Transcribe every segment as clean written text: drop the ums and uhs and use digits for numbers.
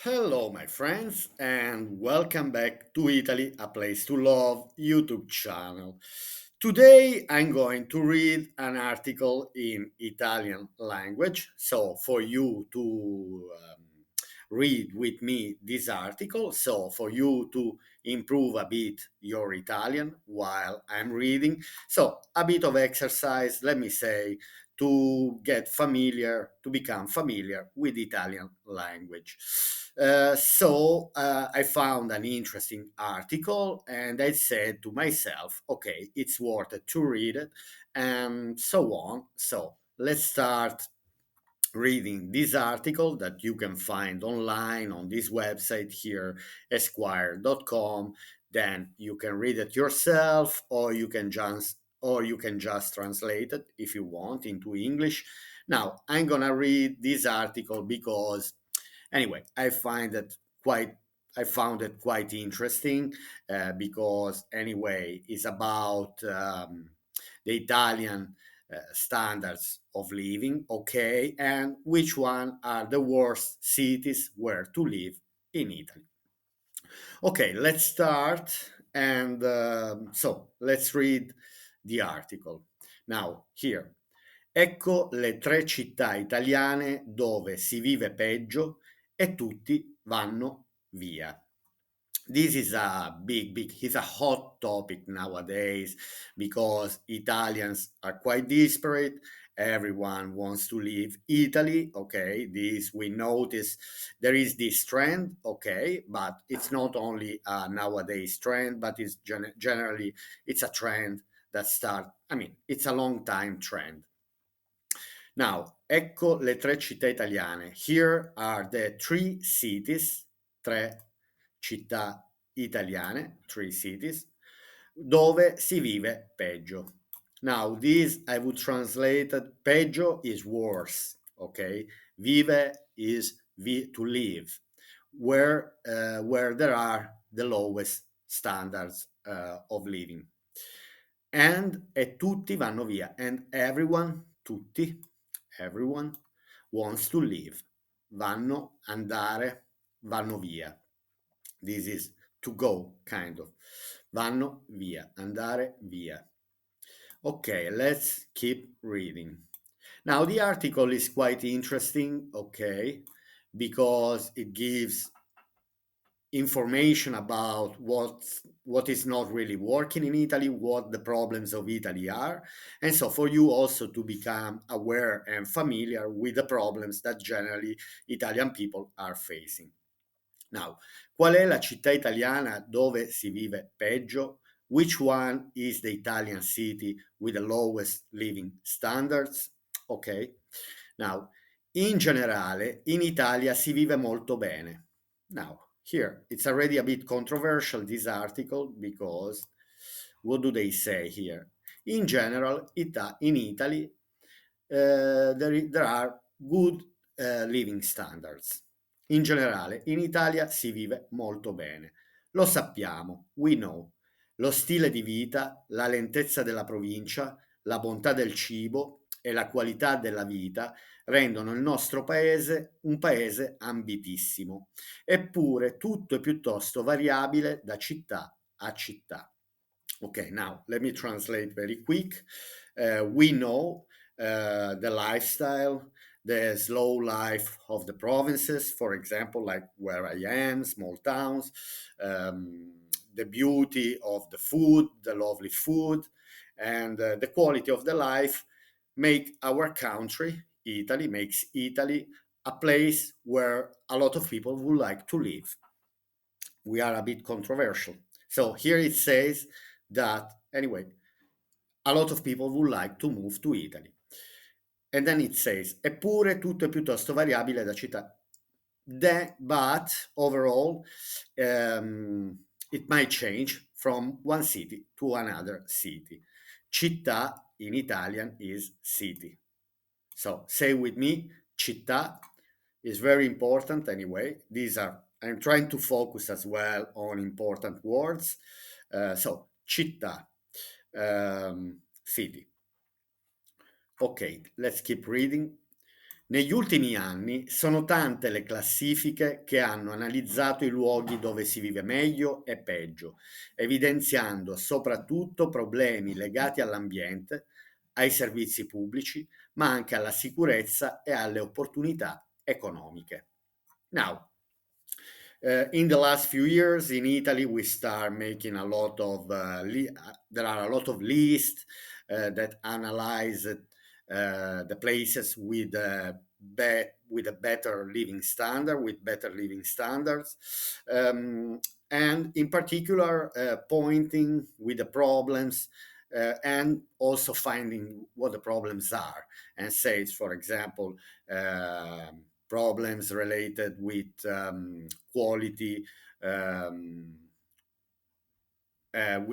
Hello, my friends, and welcome back to Italy, a place to love YouTube channel. Today, I'm going to read an article in Italian language. So, for you to read with me this article, so for you to improve a bit your Italian while I'm reading. So, a bit of exercise, let me say, to get familiar, to become familiar with Italian language. I found an interesting article and I said to myself, okay, it's worth it to read it, and so on. So let's start reading this article that you can find online on this website here, esquire.com. Then you can read it yourself, or you can just translate it if you want into English. Now I'm gonna read this article because anyway, quite I found it quite interesting because anyway, it's about the Italian standards of living, okay, and which one are the worst cities where to live in Italy. Okay, let's start, and let's read the article. Now, here, ecco le tre città italiane dove si vive peggio e tutti vanno via. This is a it's a hot topic nowadays because Italians are quite desperate. Everyone wants to leave Italy. Okay, this we notice there is this trend. Okay, but it's not only a nowadays trend, but it's generally it's a trend that start. I mean, it's a long time trend. Now, ecco le tre città italiane. Here are the three cities, tre città italiane, three cities, dove si vive peggio. Now, this I would translate it, peggio is worse, okay? Vive is to live, where there are the lowest standards of living. E tutti vanno via, and everyone, tutti, everyone wants to leave. Vanno, andare, vanno via. This is to go, kind of. Vanno via, andare via. Okay, let's keep reading. Now, the article is quite interesting, okay, because it gives information about what is not really working in Italy, what the problems of Italy are, and so for you also to become aware and familiar with the problems that generally Italian people are facing. Now, qual è la città italiana dove si vive peggio? Which one is the Italian city with the lowest living standards? Ok. Now, in generale, in Italia si vive molto bene. Now, here, it's already a bit controversial, this article, because what do they say here? In general, in Italy, there are good living standards. In generale, in Italia si vive molto bene. Lo sappiamo, we know. Lo stile di vita, la lentezza della provincia, la bontà del cibo e la qualità della vita rendono il nostro paese un paese ambitissimo. Eppure tutto è piuttosto variabile da città a città. Okay, now let me translate very quick. We know the lifestyle, the slow life of the provinces, for example, like where I am, small towns, the beauty of the food, the lovely food, and the quality of the life make our country, Italy, makes Italy a place where a lot of people would like to live. We are a bit controversial. So here it says that, anyway, a lot of people would like to move to Italy. And then it says, eppure tutto è piuttosto variabile da città. But overall, it might change from one city to another city. Città in Italian is city. So say with me, città is very important anyway. I'm trying to focus as well on important words. So, città, city. Okay, let's keep reading. Negli ultimi anni sono tante le classifiche che hanno analizzato i luoghi dove si vive meglio e peggio, evidenziando soprattutto problemi legati all'ambiente, ai servizi pubblici, ma anche alla sicurezza e alle opportunità economiche. Now, in the last few years in Italy, we start making a lot of there are a lot of lists that analyze the places with with a better living standard, with better living standards, um, and in particular pointing with the problems and also finding what the problems are, and says, for example, problems related with quality, um,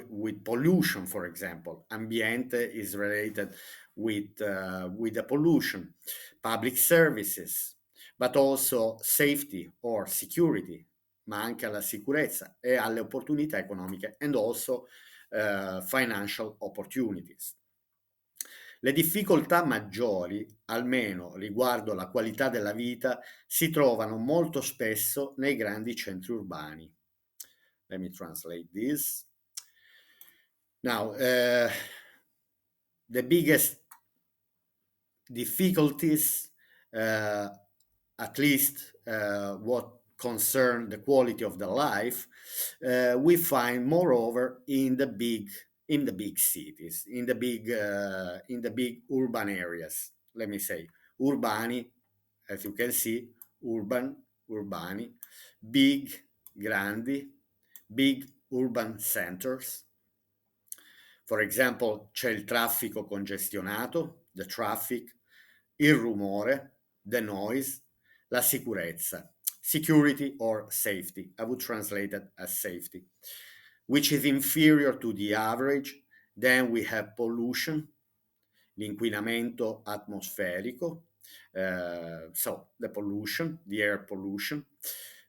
with pollution, for example. Ambiente is related with the pollution, public services, but also safety or security, ma anche alla sicurezza e alle opportunità economiche, and also financial opportunities. Le difficoltà maggiori, almeno riguardo la qualità della vita, si trovano molto spesso nei grandi centri urbani. Let me translate this. Now, the biggest difficulties, at least what concern the quality of the life, we find moreover in the big cities, in the big urban areas. Let me say, urbani, as you can see, urbani, big, grandi, big urban centers. For example, c'è il traffico congestionato, the traffic, il rumore, the noise, la sicurezza, security or safety. I would translate it as safety, which is inferior to the average. Then we have pollution, l'inquinamento atmosferico, so the pollution, the air pollution,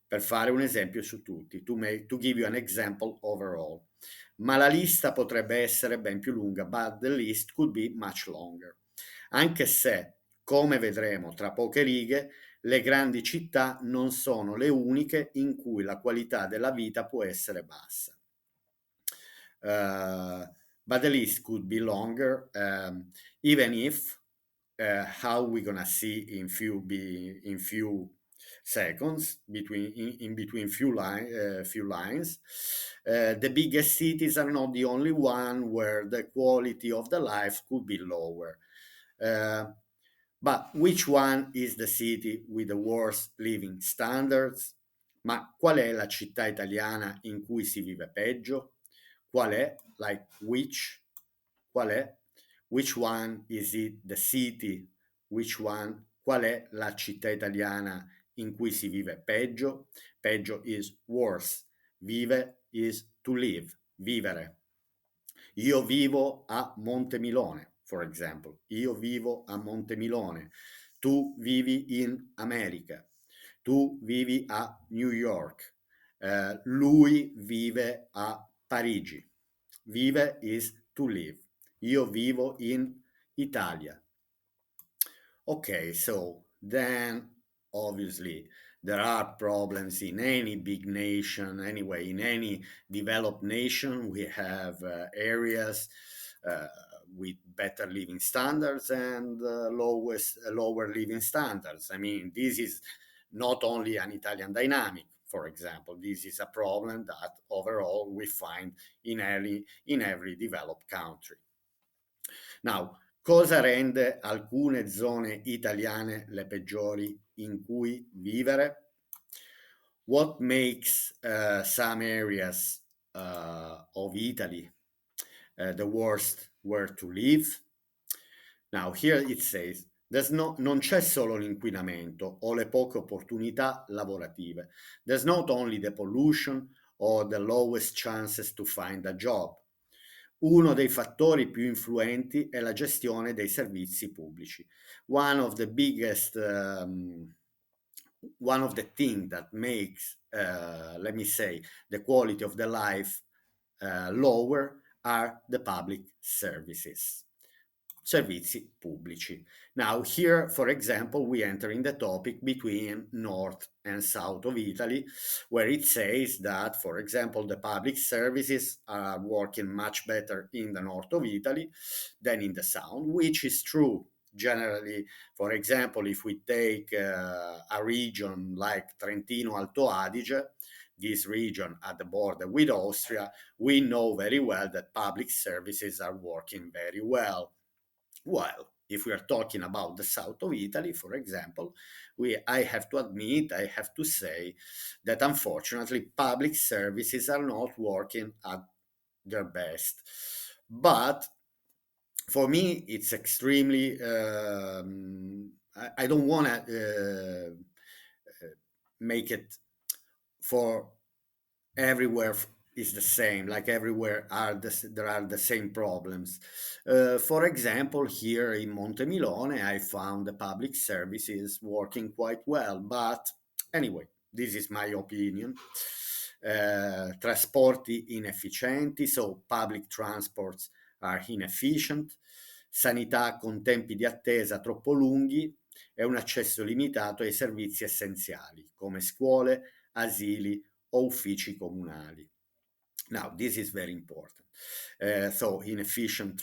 per fare un esempio su tutti, to give you an example overall. Ma la lista potrebbe essere ben più lunga, but the list could be much longer. Anche se, come vedremo tra poche righe, le grandi città non sono le uniche in cui la qualità della vita può essere bassa. But the list could be longer, even if how we're gonna see in few seconds in between few lines. The biggest cities are not the only one where the quality of the life could be lower. But which one is the city with the worst living standards? Ma qual è la città italiana in cui si vive peggio? Qual è? Like which? Qual è? Which one is it the city? Which one? Qual è la città italiana in cui si vive peggio? Peggio is worse. Vive is to live, vivere. Io vivo a Montemilone, for example. Io vivo a Montemilone. Tu vivi in America. Tu vivi a New York. Lui vive a Parigi. Vive is to live. Io vivo in Italia. Okay, so then obviously there are problems in any big nation. Anyway, in any developed nation, we have areas with better living standards and lower living standards. I mean, this is not only an Italian dynamic. For example, this is a problem that overall we find in every developed country. Now, cosa rende alcune zone italiane le peggiori in cui vivere? What makes some areas of Italy the worst where to live? Now, here it says, non c'è solo l'inquinamento o le poche opportunità lavorative. There's not only the pollution or the lowest chances to find a job. Uno dei fattori più influenti è la gestione dei servizi pubblici. One of the biggest, one of the things that makes, let me say, the quality of the life lower are the public services. servizi pubblici. Now, here, for example, we enter in the topic between North and South of Italy, where it says that, for example, the public services are working much better in the north of Italy than in the south, which is true. Generally, for example, if we take a region like Trentino Alto Adige, this region at the border with Austria, we know very well that public services are working very well. While if we are talking about the south of Italy, for example, I have to admit, I have to say that unfortunately public services are not working at their best. But for me, it's extremely. I don't want to make it for everywhere is the same, like everywhere there are the same problems. For example, here in Montemilone I found the public services working quite well, but anyway, this is my opinion. Trasporti inefficienti, so public transports are inefficient, sanità con tempi di attesa troppo lunghi e un accesso limitato ai servizi essenziali come scuole, asili o uffici comunali. Now, this is very important. So, inefficient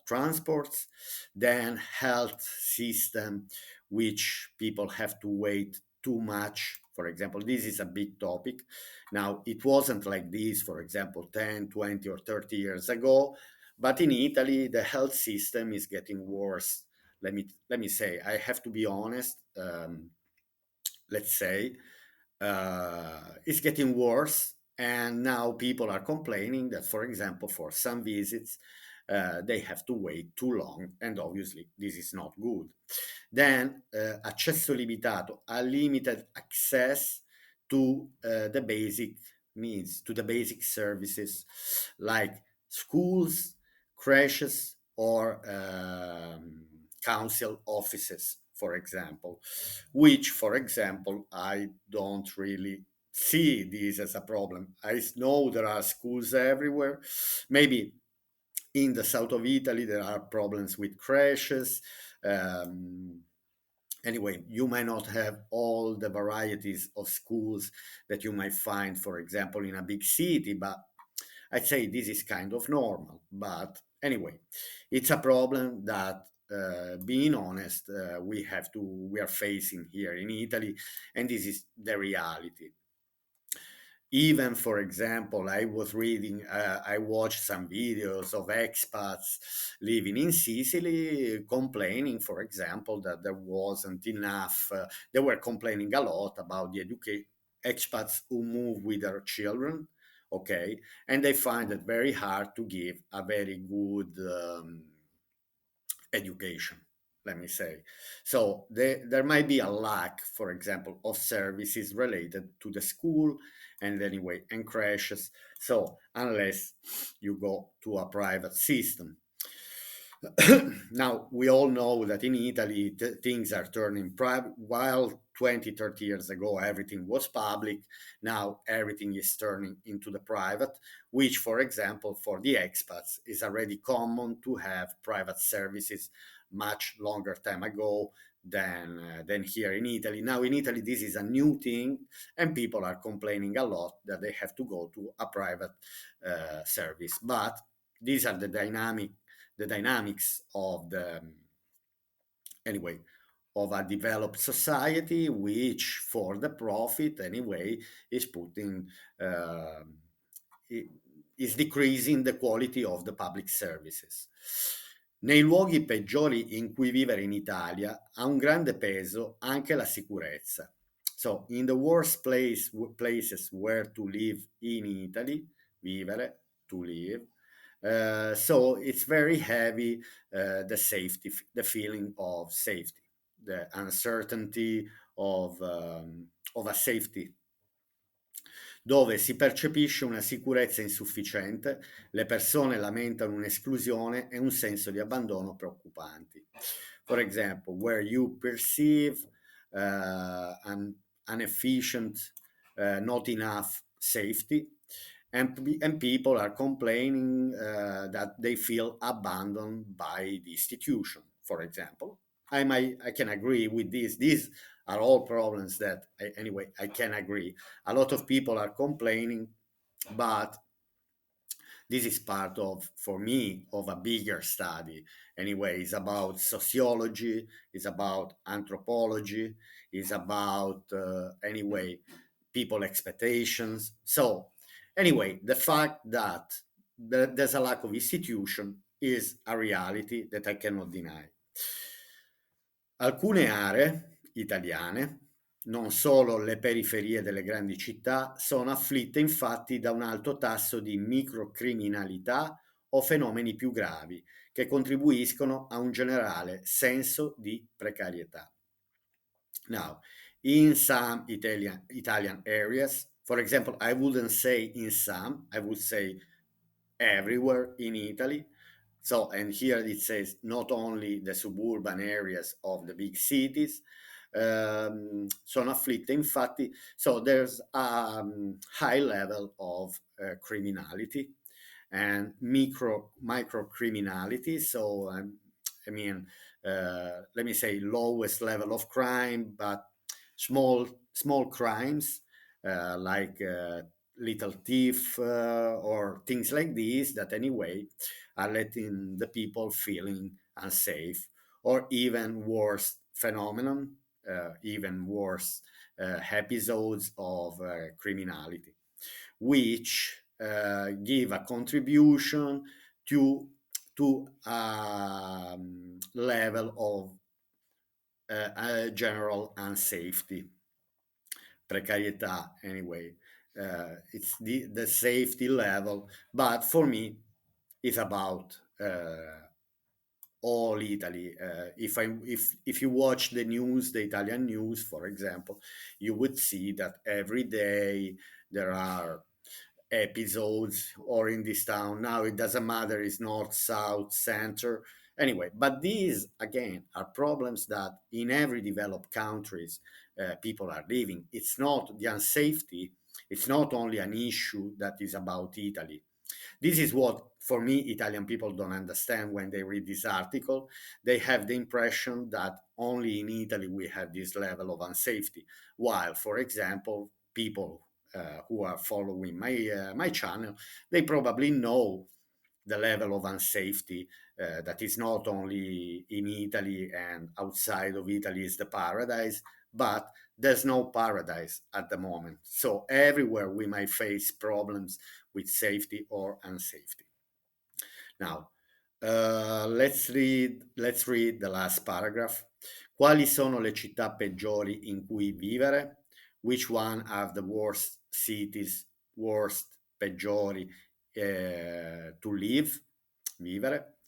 transports, then health system, which people have to wait too much. For example, this is a big topic. Now, it wasn't like this, for example, 10, 20, or 30 years ago, but in Italy, the health system is getting worse. Let me say, I have to be honest. Let's say it's getting worse, and now people are complaining that, for example, for some visits, they have to wait too long, and obviously this is not good. Then accesso limitato, unlimited access to the basic needs, to the basic services like schools, creches, or council offices, for example, which, for example, I don't really see this as a problem. I know there are schools everywhere. Maybe in the south of Italy there are problems with crashes. Um, anyway, you might not have all the varieties of schools that you might find, for example, in a big city, but I'd say this is kind of normal. But anyway, it's a problem that, being honest, we are facing here in Italy, and this is the reality. Even, for example, I watched some videos of expats living in Sicily complaining, for example, that there wasn't enough. They were complaining a lot about the expats who move with their children, okay, and they find it very hard to give a very good education, let me say. So there might be a lack, for example, of services related to the school and anyway, and crashes. So unless you go to a private system. Now, we all know that in Italy, things are turning private. While 20, 30 years ago, everything was public, now everything is turning into the private, which, for example, for the expats, is already common to have private services much longer time ago than here in Italy. Now, in Italy, this is a new thing, and people are complaining a lot that they have to go to a private service. But these are the dynamics of the anyway of a developed society, which for the profit anyway is putting i- is decreasing the quality of the public services. Nei luoghi peggiori in cui vivere in Italia ha un grande peso anche la sicurezza. So, in the worst places where to live in Italy, vivere, to live, so it's very heavy, the safety, the feeling of safety, the uncertainty of a safety, dove si percepisce una sicurezza insufficiente, le persone lamentano un'esclusione e un senso di abbandono preoccupanti. For example, where you perceive an inefficient, not enough safety, and people are complaining that they feel abandoned by the institution, for example. I can agree with this. These are all problems that anyway I can agree. A lot of people are complaining, but this is part of, for me, of a bigger study. Anyway, it's about sociology, it's about anthropology, it's about anyway people expectations. So anyway, the fact that there's a lack of institution is a reality that I cannot deny. Alcune aree italiane, non solo le periferie delle grandi città, sono afflitte infatti da un alto tasso di microcriminalità o fenomeni più gravi che contribuiscono a un generale senso di precarietà. Now, in some Italian areas, for example, I wouldn't say in some, I would say everywhere in Italy. So, and here it says not only the suburban areas of the big cities, sono afflitte infatti, so there's a high level of criminality and micro criminality. So, I mean, let me say lowest level of crime, but small crimes like little thief or things like this that anyway are letting the people feeling unsafe, or even worse phenomenon, even worse episodes of criminality, which give a contribution to level of general unsafety, precarietà anyway. It's the safety level, but for me, it's about all Italy. If you watch the news, the Italian news, for example, you would see that every day there are episodes or in this town. Now it doesn't matter, it's north, south, center. Anyway, but these again are problems that in every developed countries people are living. It's not the unsafety, it's not only an issue that is about Italy. This is what, for me, Italian people don't understand when they read this article. They have the impression that only in Italy we have this level of unsafety, while, for example, people who are following my channel, they probably know the level of unsafety that is not only in Italy and outside of Italy is the paradise, but there's no paradise at the moment. So everywhere we might face problems with safety or unsafety. Now, let's read the last paragraph. Quali sono le città peggiori in cui vivere? Which one are the worst cities, worst, peggiori to live, vivere?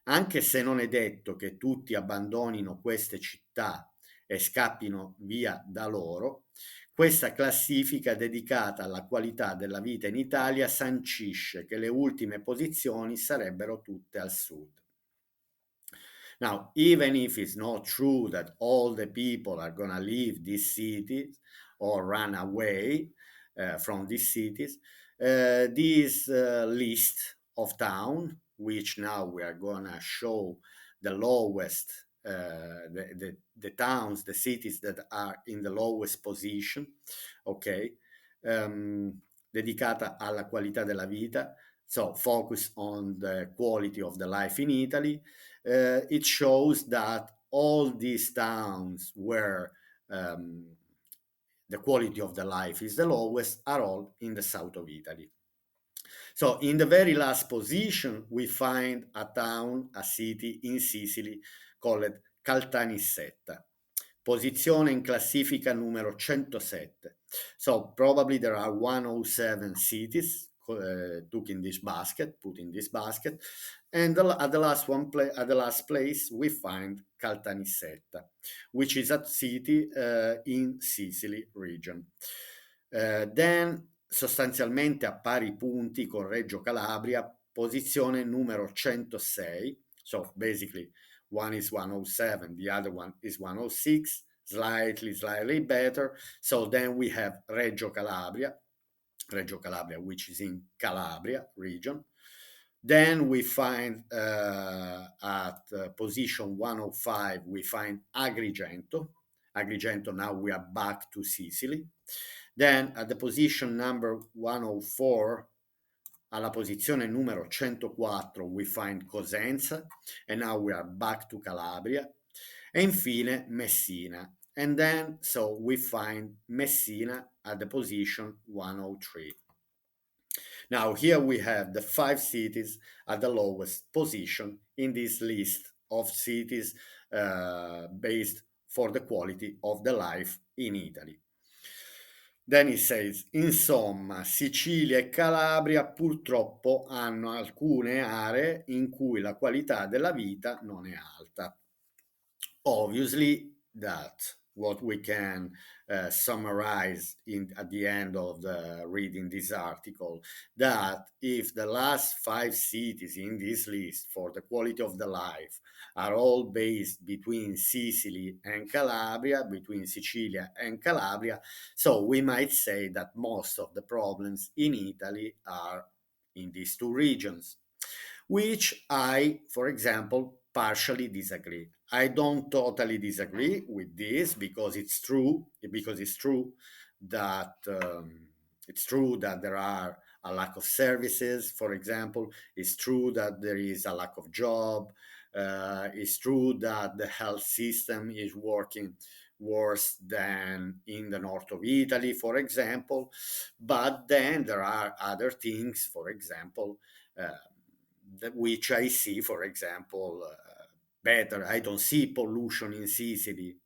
Anche se non è detto che tutti abbandonino queste città e scappino via da loro, questa classifica dedicata alla qualità della vita in Italia sancisce che le ultime posizioni sarebbero tutte al sud. Now, even if it's not true that all the people are going to leave these cities or run away from these cities, this list of town, which now we are going to show the lowest, the towns, the cities that are in the lowest position, ok, dedicata alla qualità della vita, so focus on the quality of the life in Italy. It shows that all these towns where the quality of the life is the lowest are all in the south of Italy. So in the very last position, we find a town, a city in Sicily called Caltanissetta. Posizione in classifica numero 107. So probably there are 107 cities put in this basket, and at the last place we find Caltanissetta, which is a city in Sicily region. Then sostanzialmente a pari punti con Reggio Calabria, posizione numero 106. So basically one is 107, the other one is 106, slightly better. So then we have Reggio Calabria, Reggio Calabria, which is in Calabria region. Then we find at position 105, we find Agrigento. Agrigento, now we are back to Sicily. Then at the position number 104, alla posizione numero 104, we find Cosenza, and now we are back to Calabria. E infine Messina. And then, so we find Messina at the position 103. Now, here we have the 5 cities at the lowest position in this list of cities based for the quality of the life in Italy. Then he says, insomma, Sicilia e Calabria purtroppo hanno alcune aree in cui la qualità della vita non è alta. Obviously, that what we can summarize at the end of the reading this article, that if the last 5 cities in this list for the quality of the life are all based between Sicily and Calabria, between Sicilia and Calabria, so we might say that most of the problems in Italy are in these 2 regions, which I, for example, partially disagree. I don't totally disagree with this because it's true. Because it's true that there are a lack of services. For example, it's true that there is a lack of job. It's true that the health system is working worse than in the north of Italy, for example. But then there are other things, for example, which I see, for example, better. I don't see pollution in Sicily.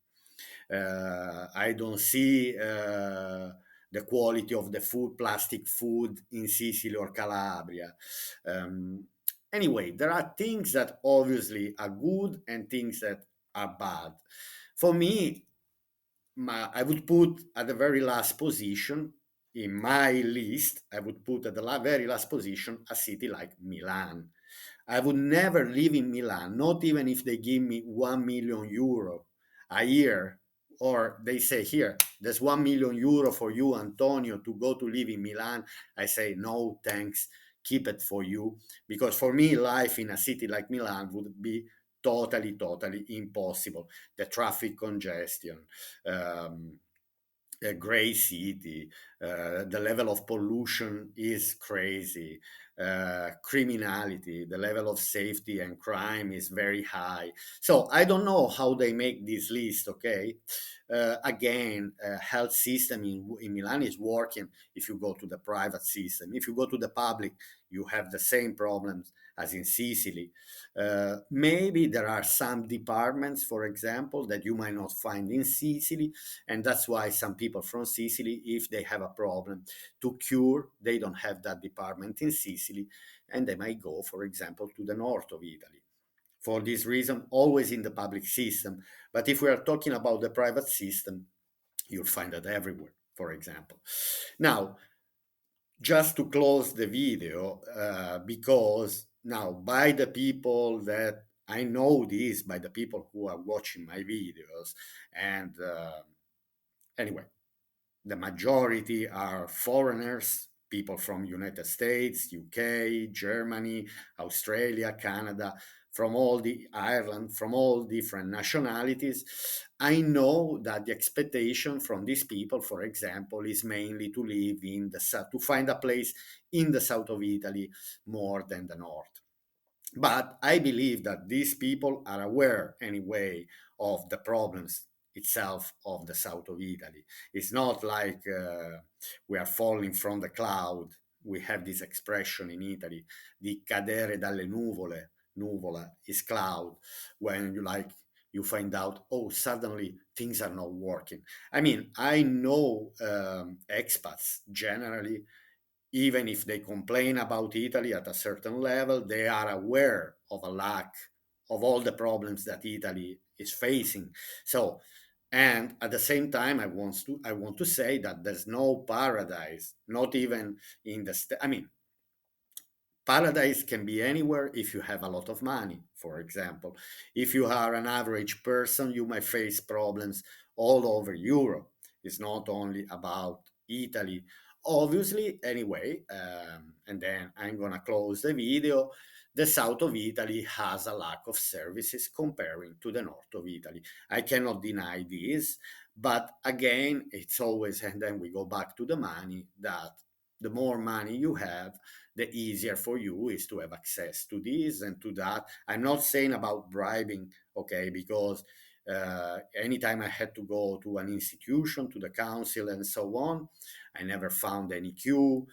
I don't see the quality of the food, plastic food in Sicily or Calabria. Um, anyway, there are things that obviously are good and things that are bad. For me, I would put at the very last position in my list, I would put at the very last position a city like Milan. I would never live in Milan, not even if they give me 1 million euro a year. Or they say, here, there's 1 million euro for you, Antonio, to go to live in Milan. I say, no, thanks, keep it for you. Because for me, life in a city like Milan would be totally, totally impossible. The traffic congestion, um, a gray city, the level of pollution is crazy, criminality, the level of safety and crime is very high. So I don't know how they make this list, okay? Again, health system in Milan is working if you go to the private system. If you go to the public, you have the same problems as in Sicily. Maybe there are some departments, for example, that you might not find in Sicily, and that's why some people from Sicily, if they have a problem to cure, they don't have that department in Sicily, and they might go, for example, to the north of Italy. For this reason, always in the public system. But if we are talking about the private system, you'll find that everywhere, for example. Now, just to close the video, because now by the people that I know this, by the people who are watching my videos, and anyway, the majority are foreigners, people from United States, UK, Germany, Australia, Canada, from all the Ireland, from all different nationalities. I know that the expectation from these people, for example, is mainly to live in the south, to find a place in the south of Italy more than the north. But I believe that these people are aware anyway of the problems itself of the south of Italy. It's not like we are falling from the cloud. We have this expression in Italy, di cadere dalle nuvole. Nuvola is cloud. When you find out, oh, suddenly things are not working. I mean, I know expats generally, even if they complain about Italy at a certain level, they are aware of a lack of all the problems that Italy is facing. So, and at the same time, I want to say that there's no paradise, not even in the. I mean, paradise can be anywhere if you have a lot of money, for example. If you are an average person, you might face problems all over Europe. It's not only about Italy. obviously, anyway, and then I'm gonna close the video. The south of Italy has a lack of services comparing to the north of Italy. I cannot deny this, but again, it's always, and then we go back to the money, that the more money you have, the easier for you is to have access to this and to that. I'm not saying about bribing, okay, because anytime I had to go to an institution, to the council, and so on, I never found any queue.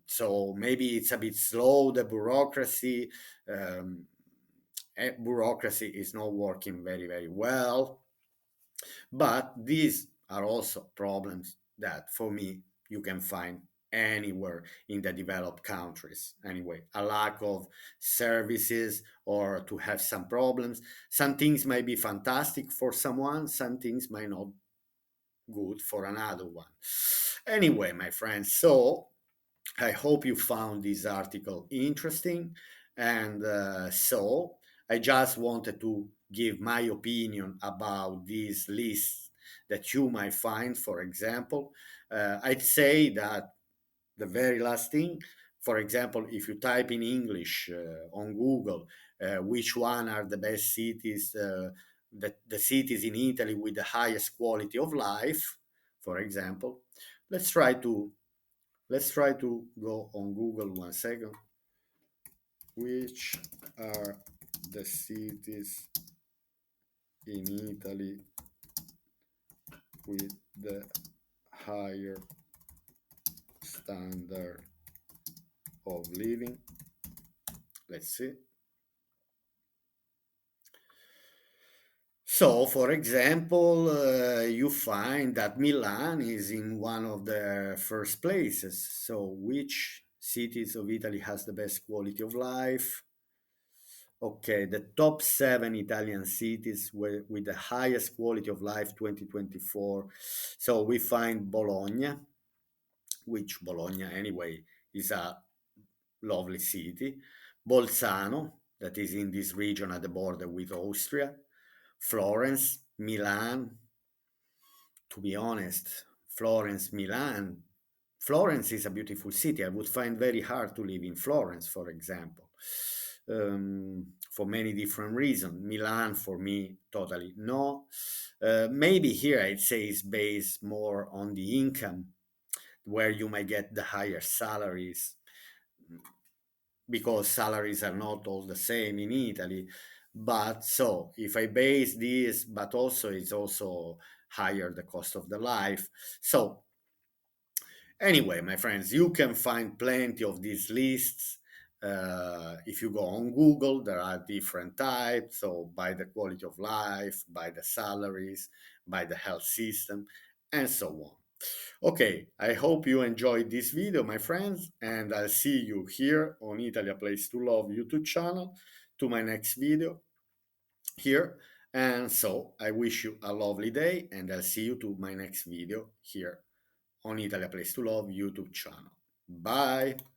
So maybe it's a bit slow, the bureaucracy. Um, Bureaucracy is not working very, very well. But these are also problems that, for me, you can find anywhere in the developed countries. Anyway, a lack of services or to have some problems. Some things might be fantastic for someone, some things might not good for another one. Anyway, my friends, so I hope you found this article interesting. And so I just wanted to give my opinion about these lists that you might find. For example, I'd say that the very last thing, for example, if you type in English on Google, which one are the best cities, the cities in Italy with the highest quality of life, for example, let's try to let's try to go on Google 1 second. Which are the cities in Italy with the higher standard of living? Let's see. So, for example, you find that Milan is in one of the first places. So, which cities of Italy has the best quality of life? Okay, the top seven Italian cities with the highest quality of life 2024. So we find Bologna, which Bologna anyway is a lovely city. Bolzano, that is in this region at the border with Austria. Florence, Milan. To be honest, Florence, Milan. Florence is a beautiful city. I would find very hard to live in Florence, for example, for many different reasons. Milan, for me, totally no. Maybe here I'd say it's based more on the income, where you might get the higher salaries, because salaries are not all the same in Italy. But so if I base this, but also it's also higher the cost of the life. So anyway, my friends, you can find plenty of these lists. If you go on Google, there are different types. So by the quality of life, by the salaries, by the health system, and so on. Okay, I hope you enjoyed this video, my friends, and I'll see you here on Italy A Place to Love YouTube channel to my next video here. And so I wish you a lovely day, and I'll see you to my next video here on Italy A Place to Love YouTube channel. Bye!